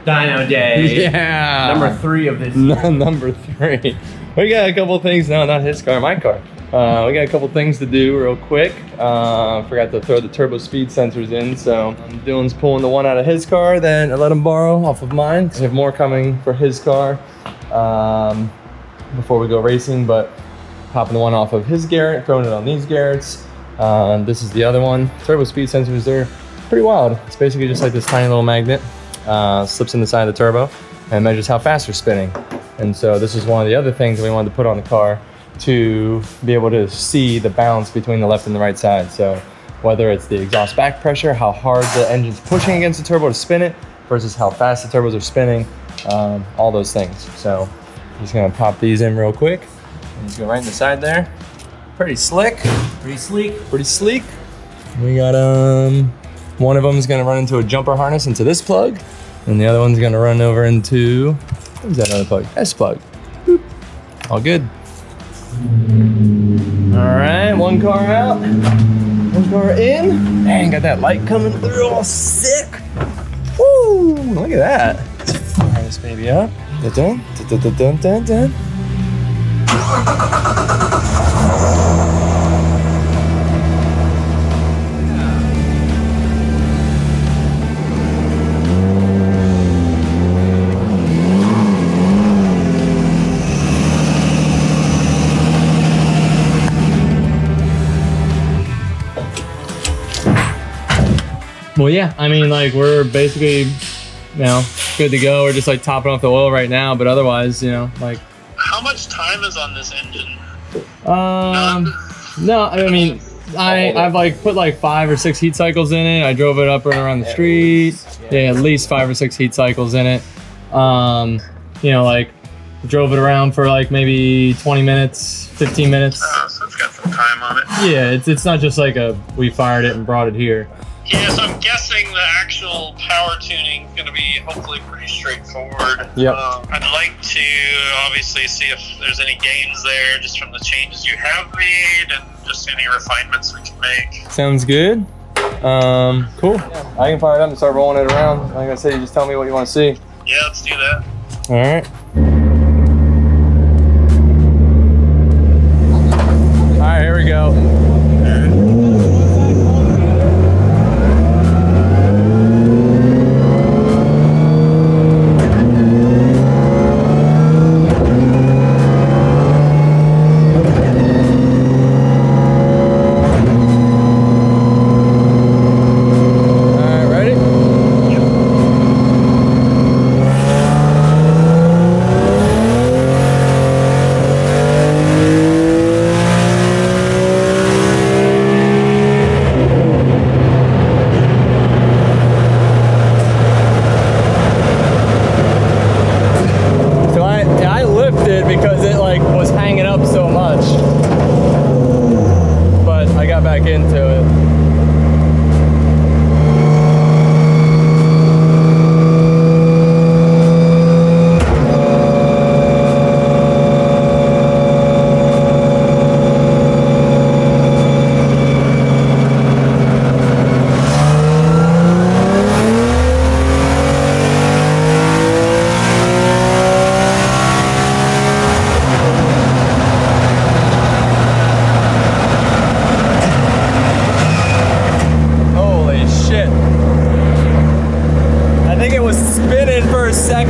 Dyno Day. Yeah. Number 3 of this year. Number 3. We got a couple things. No, not his car, my car. We got a couple things to do real quick. Forgot to throw the turbo speed sensors in, so Dylan's pulling the one out of his car that I let him borrow off of mine. We have more coming for his car before we go racing, but popping the one off of his Garrett, throwing it on these Garretts. This is the other one. Turbo speed sensors, they're pretty wild. It's basically just like this tiny little magnet, slips in the side of the turbo and measures how fast you're spinning. And so this is one of the other things that we wanted to put on the car to be able to see the balance between the left and the right side. So whether it's the exhaust back pressure, how hard the engine's pushing against the turbo to spin it versus how fast the turbos are spinning, all those things. So I'm just gonna pop these in real quick. And just go right in the side there. Pretty slick. Pretty sleek. Pretty sleek. We got, one of them is gonna run into a jumper harness into this plug, and the other one's gonna run over into, what is that other plug? S plug. Boop. All good. All right, one car out, one car in. Dang, got that light coming through, all sick. Woo, look at that. Let's fire this baby up. Dun, dun, dun, dun, dun, dun. Well, yeah, I mean, like, we're basically, you know, good to go. We're just like topping off the oil right now, but otherwise, you know, like. How much time is on this engine? No, I mean, I've like put like 5 or 6 heat cycles in it. I drove it up and around the street. Yeah, at least 5 or 6 heat cycles in it. You know, like drove it around for like maybe 20 minutes, 15 minutes. So it's got some time on it. Yeah, it's not just like we fired it and brought it here. Yeah, so I'm guessing the actual power tuning is going to be hopefully pretty straightforward. Yep. I'd like to obviously see if there's any gains there just from the changes you have made and just any refinements we can make. Sounds good. Cool. I can fire it up and start rolling it around. Like I said, you just tell me what you want to see. Yeah, let's do that. All right. All right, here we go.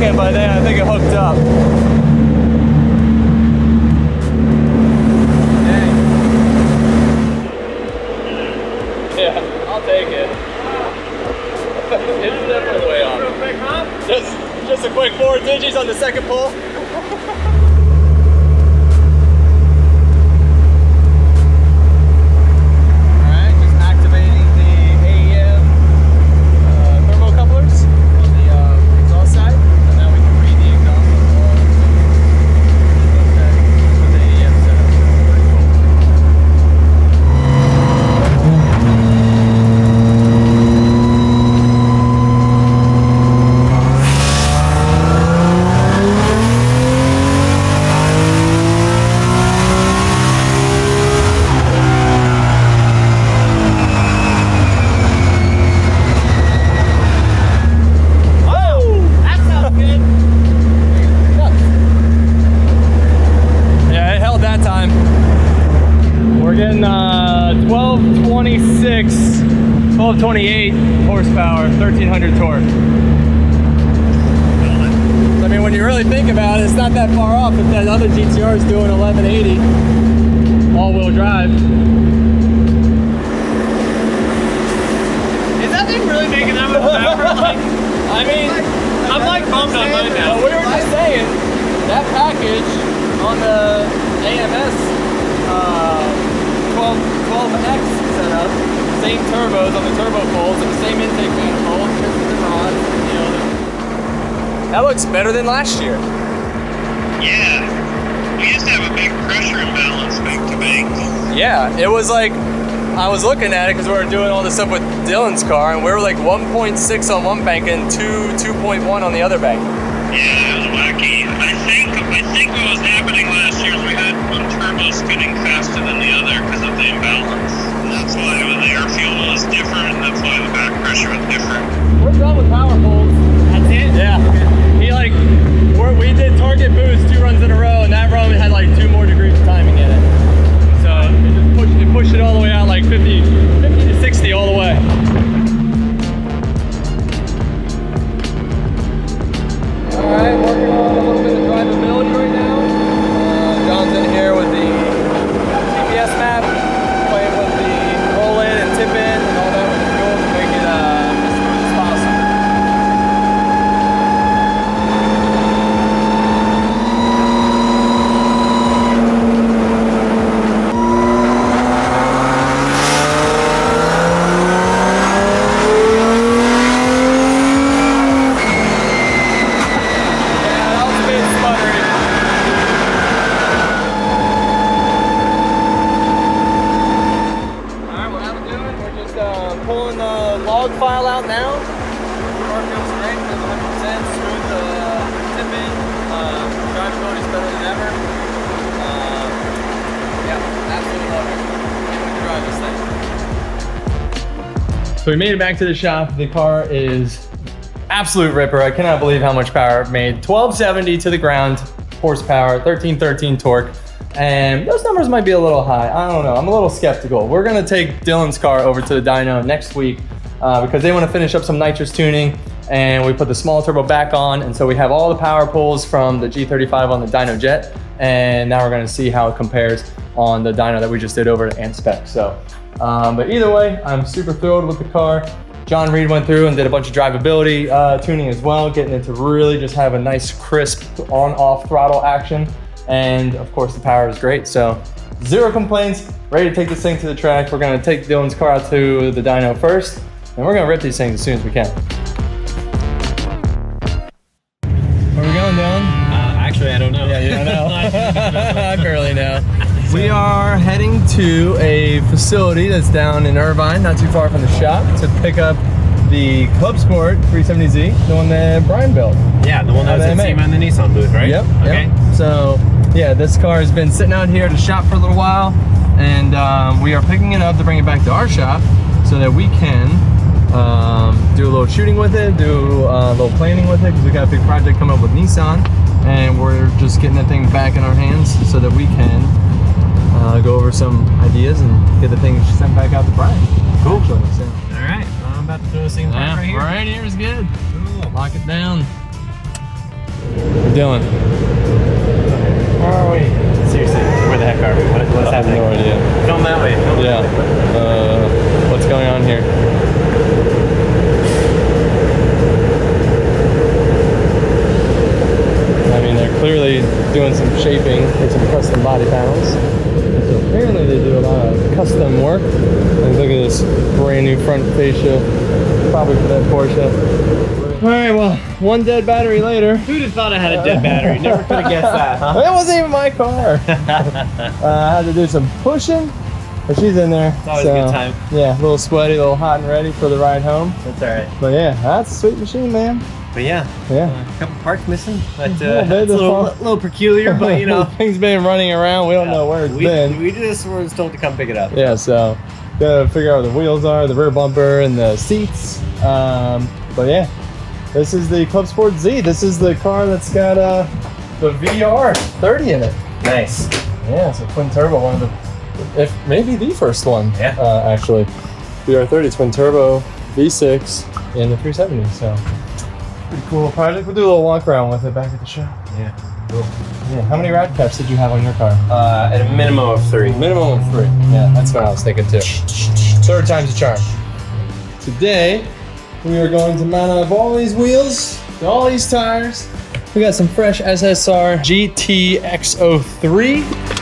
By then, I think it hooked up. Dang. Yeah, I'll take it. It's definitely way off. Real quick, huh? Just a quick 4 digits on the second pull. 1228 horsepower, 1300 torque. I mean, when you really think about it, it's not that far off if that other GTR is doing 1180 all-wheel drive. Is that thing really making that much power? Like, I mean, I'm like bummed on mine now. we were just saying, that package on the AMS 12X setup, same turbos on the turbo folds and the same intake manifold, pistons and rods, you know. That looks better than last year. Yeah. We used to have a big pressure imbalance bank to bank. Yeah, it was like, I was looking at it because we were doing all this stuff with Dylan's car, and we were like 1.6 on one bank and 2.1 on the other bank. Yeah, it was wacky. I think what was happening last year is we had one turbo spinning faster than the other because of the imbalance. And that's why the air fuel was different, and that's why the back pressure was different. We're done with power folds. That's it? Yeah. We did target boost 2 runs in a row, and that run had like 2 more degrees of timing in it. So it pushed it all the way out like 50 to 60 all the way. All right, working on a little bit of drivability right now. John's in here with the GPS map, playing with the roll in and tip in and all that with the fuel to make it as smooth as possible. File out now. Car feels great, feels 100% smooth tip in. Drivability is better than ever. Yeah, absolutely love it. Can't wait to drive this thing. So we made it back to the shop. The car is absolute ripper. I cannot believe how much power it made. 1270 to the ground, horsepower, 1313 torque. And those numbers might be a little high. I don't know. I'm a little skeptical. We're gonna take Dylan's car over to the dyno next week because they want to finish up some nitrous tuning, and we put the small turbo back on, and so we have all the power pulls from the G35 on the dyno jet, and now we're going to see how it compares on the dyno that we just did over at Ant Spec. So, but either way, I'm super thrilled with the car. John Reed went through and did a bunch of drivability tuning as well, getting it to really just have a nice crisp on-off throttle action, and of course the power is great. So 0 complaints, ready to take this thing to the track. We're going to take Dylan's car out to the dyno first, and we're gonna rip these things as soon as we can. Where are we going, Dylan? Actually, I don't know. Yeah, you don't know. I barely know. We are heading to a facility that's down in Irvine, not too far from the shop, to pick up the Club Sport 370Z, the one that Brian built. Yeah, the one that was at SEMA in the Nissan booth, right? Yep. Okay. Yep. So, yeah, this car has been sitting out here at the shop for a little while, and we are picking it up to bring it back to our shop so that we can do a little shooting with it, do a little planning with it, because we got a big project coming up with Nissan, and we're just getting that thing back in our hands so that we can go over some ideas and get the thing sent back out to Brian. Cool. Actually, so. All right, well, I'm about to throw this thing right here. Right here is good. Cool. Lock it down. Dylan. Where are we? Seriously, where the heck are we? What's happening? No idea. Film that way. Film Yeah. that way. What's going on here? I mean, they're clearly doing some shaping with some custom body panels. So apparently they do a lot of custom work. And look at this brand new front fascia, probably for that Porsche. All right, well, one dead battery later. Who'd have thought I had a dead battery? Never could have guessed that, huh? That wasn't even my car. I had to do some pushing, but she's in there. It's always a good time. Yeah, a little sweaty, a little hot and ready for the ride home. That's all right. But yeah, that's a sweet machine, man. But yeah, Yeah. a couple parts missing. But Yeah, it's a little peculiar, but you know. Things been running around. We don't know where it's been. We just were told to come pick it up. Yeah, so gotta figure out where the wheels are, the rear bumper, and the seats. But yeah, this is the Club Sport Z. This is the car that's got the VR 30 in it. Nice. Yeah, it's a twin turbo, one of the if maybe the first one, Yeah. actually. BR30 twin turbo V6 in the 370. So pretty cool project. We'll do a little walk around with it back at the show. Yeah. Cool. Yeah. How many rad caps did you have on your car? At a minimum of 3. Minimum of 3. Yeah, that's what I was thinking too. Third time's a charm. Today, we are going to mount up all these wheels, all these tires. We got some fresh SSR GTX-03.